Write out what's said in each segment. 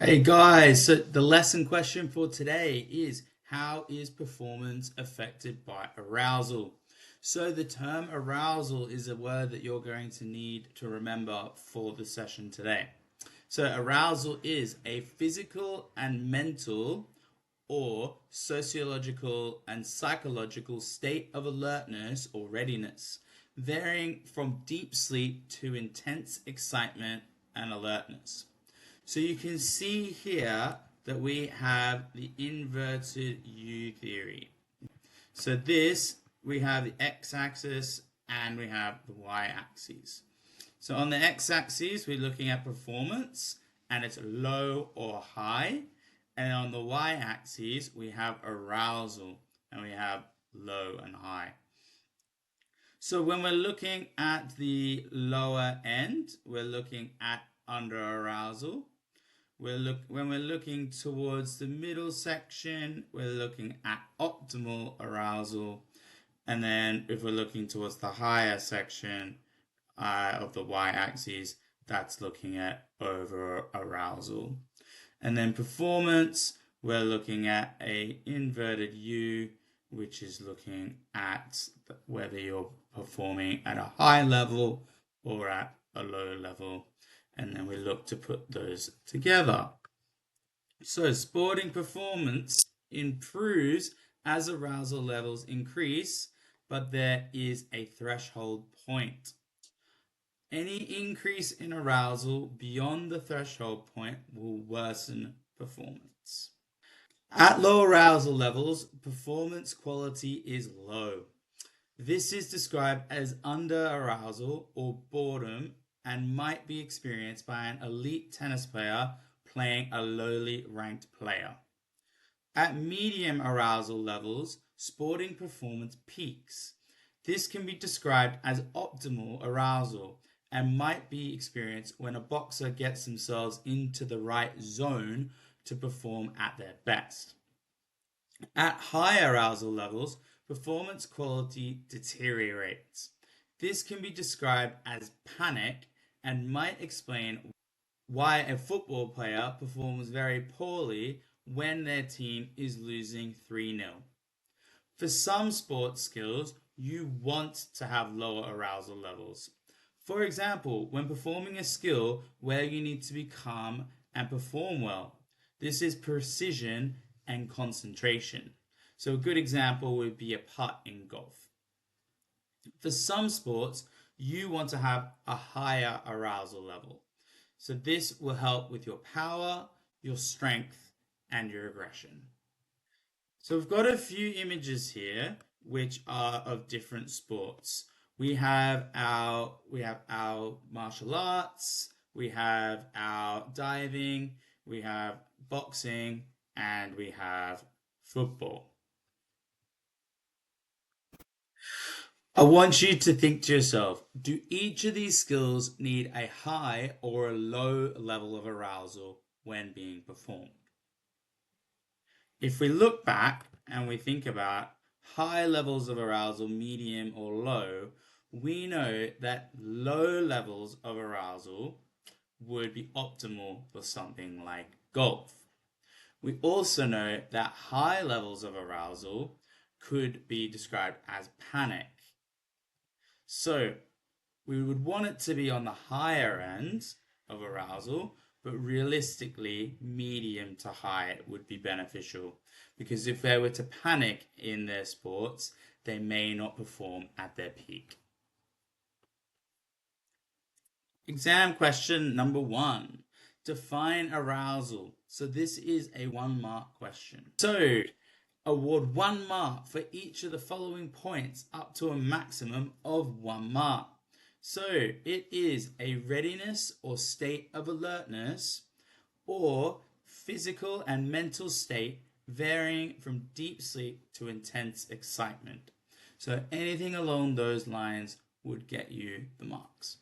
Hey guys, so the lesson question for today is how is performance affected by arousal? So the term arousal is a word that you're going to need to remember for the session today. So arousal is a physical and mental or sociological and psychological state of alertness or readiness, varying from deep sleep to intense excitement and alertness. So you can see here that we have the inverted U theory. So this, we have the x-axis and we have the y-axis. So on the x-axis, we're looking at performance and it's low or high. And on the y-axis, we have arousal and we have low and high. So when we're looking at the lower end, we're looking at under arousal. When we're looking towards the middle section, we're looking at optimal arousal. And then if we're looking towards the higher section of the y-axis, that's looking at over arousal. And then performance, we're looking at a inverted U, which is looking at whether you're performing at a high level or at a low level. And then we look to put those together. So sporting performance improves as arousal levels increase, but there is a threshold point. Any increase in arousal beyond the threshold point will worsen performance. At low arousal levels, performance quality is low. This is described as under arousal or boredom and might be experienced by an elite tennis player playing a lowly ranked player. At medium arousal levels, sporting performance peaks. This can be described as optimal arousal and might be experienced when a boxer gets themselves into the right zone to perform at their best. At high arousal levels, performance quality deteriorates. This can be described as panic and might explain why a football player performs very poorly when their team is losing 3-0. For some sports skills, you want to have lower arousal levels. For example, when performing a skill where you need to be calm and perform well, this is precision and concentration. So a good example would be a putt in golf. For some sports, you want to have a higher arousal level. So this will help with your power, your strength, and your aggression. So we've got a few images here which are of different sports. We have our martial arts, we have our diving, we have boxing, and we have football. I want you to think to yourself, do each of these skills need a high or a low level of arousal when being performed? If we look back and we think about high levels of arousal, medium or low, we know that low levels of arousal would be optimal for something like golf. We also know that high levels of arousal could be described as panic. So we would want it to be on the higher end of arousal, but realistically, medium to high would be beneficial because if they were to panic in their sports, they may not perform at their peak. Exam question number 1. Define arousal. So this is a 1-mark question. So award 1 mark for each of the following points up to a maximum of 1 mark. So it is a readiness or state of alertness or physical and mental state varying from deep sleep to intense excitement. So anything along those lines would get you the marks.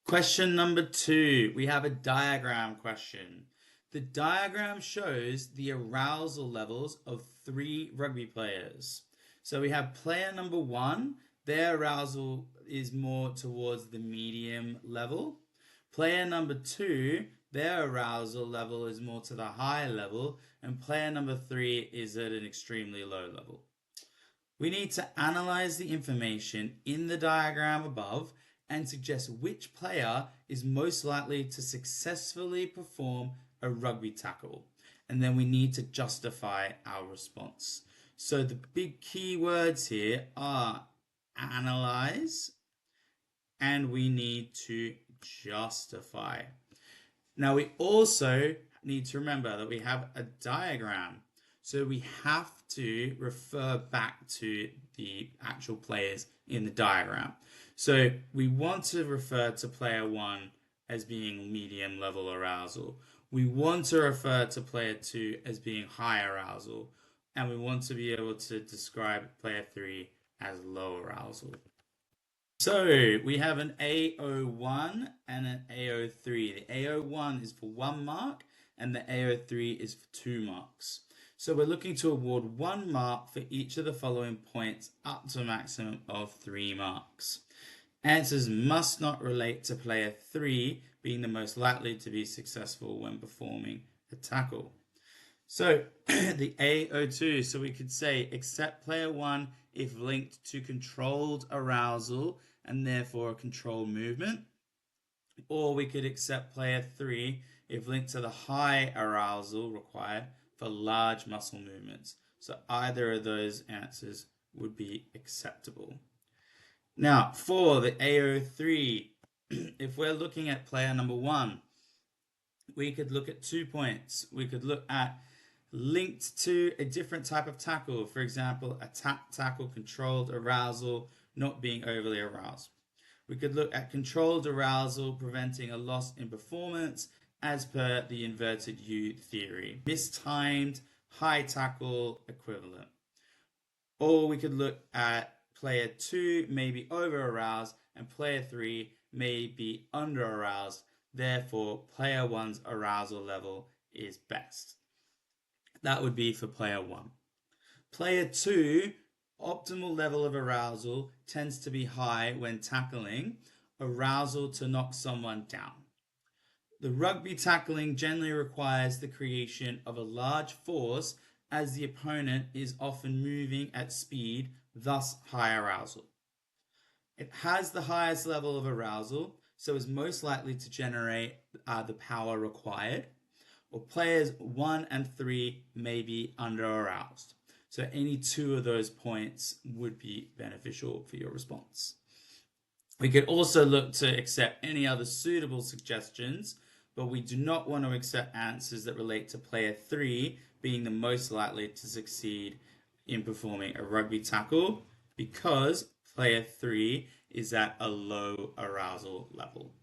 Question number 2, we have a diagram question. The diagram shows the arousal levels of 3 rugby players. So we have player number 1, their arousal is more towards the medium level. Player number 2, their arousal level is more to the high level, and player number 3 is at an extremely low level. We need to analyze the information in the diagram above and suggest which player is most likely to successfully perform a rugby tackle. And then we need to justify our response. So the big keywords here are analyze, and we need to justify. Now we also need to remember that we have a diagram. So we have to refer back to the actual players in the diagram. So we want to refer to player 1 as being medium level arousal. We want to refer to player 2 as being high arousal. And we want to be able to describe player 3 as low arousal. So we have an AO1 and an AO3. The AO1 is for 1 mark and the AO3 is for 2 marks. So we're looking to award 1 mark for each of the following points up to a maximum of 3 marks. Answers must not relate to player 3 being the most likely to be successful when performing a tackle. So the AO2, so we could say accept player 1 if linked to controlled arousal and therefore a controlled movement. Or we could accept player 3 if linked to the high arousal required for large muscle movements. So either of those answers would be acceptable. Now, for the AO3, if we're looking at player number 1, we could look at 2 points. We could look at linked to a different type of tackle, for example, a tap tackle, controlled arousal, not being overly aroused. We could look at controlled arousal preventing a loss in performance as per the inverted U theory. Mistimed, high tackle equivalent. Or we could look at player 2 may be over aroused and player 3 may be under aroused. Therefore, player 1's arousal level is best. That would be for player 1. Player 2, optimal level of arousal tends to be high when tackling, arousal to knock someone down. The rugby tackling generally requires the creation of a large force as the opponent is often moving at speed, thus high arousal. It has the highest level of arousal, so is most likely to generate the power required. Or players 1 and 3 may be under aroused. So any 2 of those points would be beneficial for your response. We could also look to accept any other suitable suggestions, but we do not want to accept answers that relate to player 3 being the most likely to succeed in performing a rugby tackle because player 3 is at a low arousal level.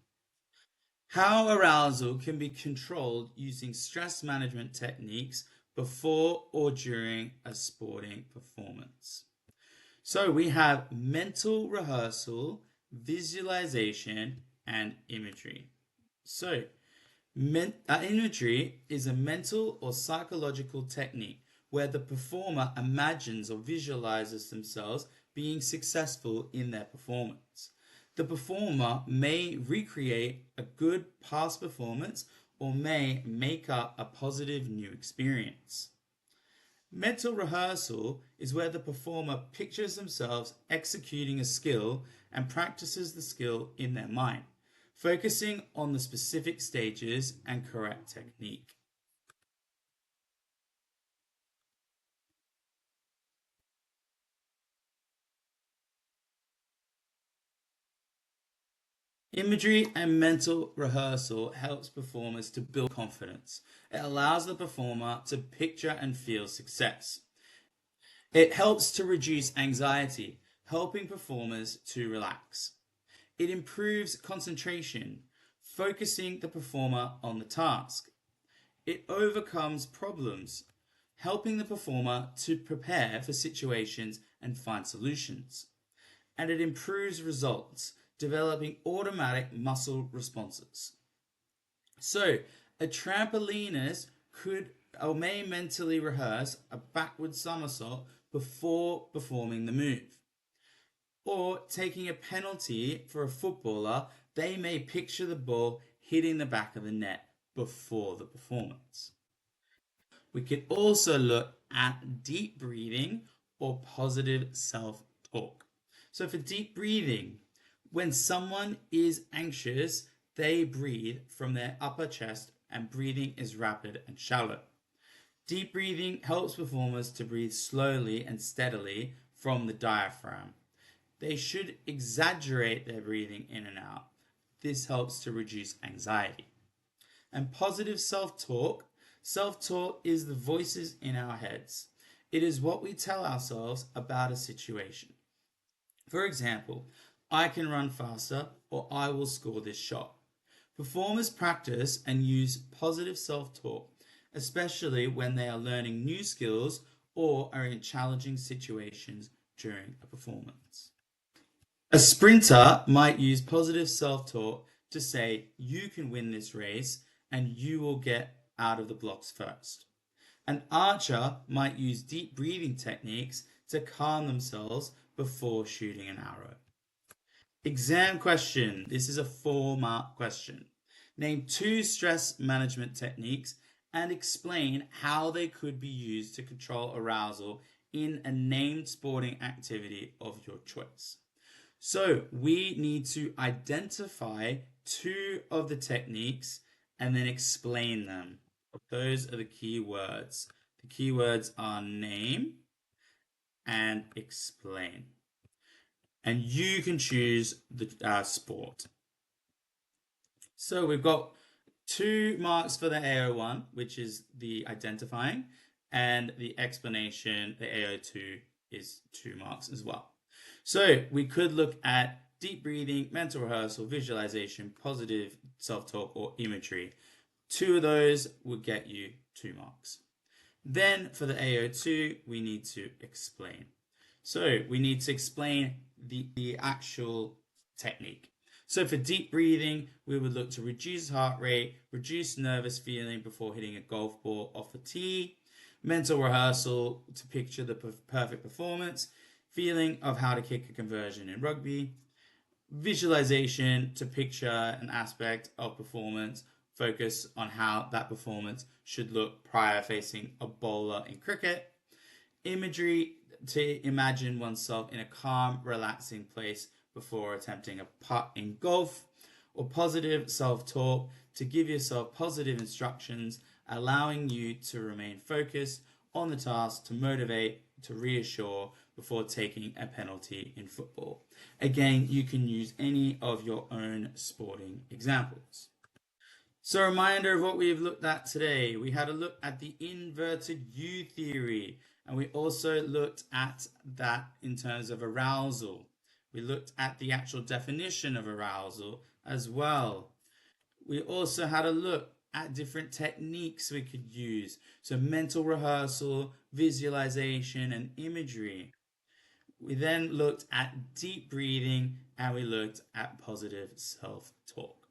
How arousal can be controlled using stress management techniques before or during a sporting performance. So we have mental rehearsal, visualization, and imagery. So imagery is a mental or psychological technique where the performer imagines or visualizes themselves being successful in their performance. The performer may recreate a good past performance or may make up a positive new experience. Mental rehearsal is where the performer pictures themselves executing a skill and practices the skill in their mind, focusing on the specific stages and correct technique. Imagery and mental rehearsal helps performers to build confidence. It allows the performer to picture and feel success. It helps to reduce anxiety, helping performers to relax. It improves concentration, focusing the performer on the task. It overcomes problems, helping the performer to prepare for situations and find solutions. And it improves results, developing automatic muscle responses. So, a trampolinist could or may mentally rehearse a backward somersault before performing the move. Or taking a penalty for a footballer, they may picture the ball hitting the back of the net before the performance. We could also look at deep breathing or positive self-talk. So for deep breathing, when someone is anxious, they breathe from their upper chest and breathing is rapid and shallow. Deep breathing helps performers to breathe slowly and steadily from the diaphragm. They should exaggerate their breathing in and out. This helps to reduce anxiety. And positive self-talk. Self-talk is the voices in our heads. It is what we tell ourselves about a situation. For example, I can run faster or I will score this shot. Performers practice and use positive self-talk, especially when they are learning new skills or are in challenging situations during a performance. A sprinter might use positive self-talk to say, you can win this race and you will get out of the blocks first. An archer might use deep breathing techniques to calm themselves before shooting an arrow. Exam question. This is a 4-mark question. Name 2 stress management techniques and explain how they could be used to control arousal in a named sporting activity of your choice. So we need to identify 2 of the techniques and then explain them. Those are the key words. The key words are name and explain. And you can choose the sport. So we've got 2 marks for the AO1, which is the identifying, and the explanation, the AO2, is 2 marks as well. So we could look at deep breathing, mental rehearsal, visualization, positive self-talk, or imagery. 2 of those would get you 2 marks. Then for the AO2, we need to explain. So we need to explain the actual technique. So for deep breathing, we would look to reduce heart rate, reduce nervous feeling before hitting a golf ball off a tee, mental rehearsal to picture the perfect performance, feeling of how to kick a conversion in rugby, visualization to picture an aspect of performance, focus on how that performance should look prior facing a bowler in cricket, imagery to imagine oneself in a calm, relaxing place before attempting a putt in golf, or positive self-talk to give yourself positive instructions, allowing you to remain focused on the task, to motivate, to reassure before taking a penalty in football. Again, you can use any of your own sporting examples. So a reminder of what we've looked at today. We had a look at the inverted U theory, and we also looked at that in terms of arousal. We looked at the actual definition of arousal as well. We also had a look at different techniques we could use. So mental rehearsal, visualization, and imagery. We then looked at deep breathing and we looked at positive self-talk.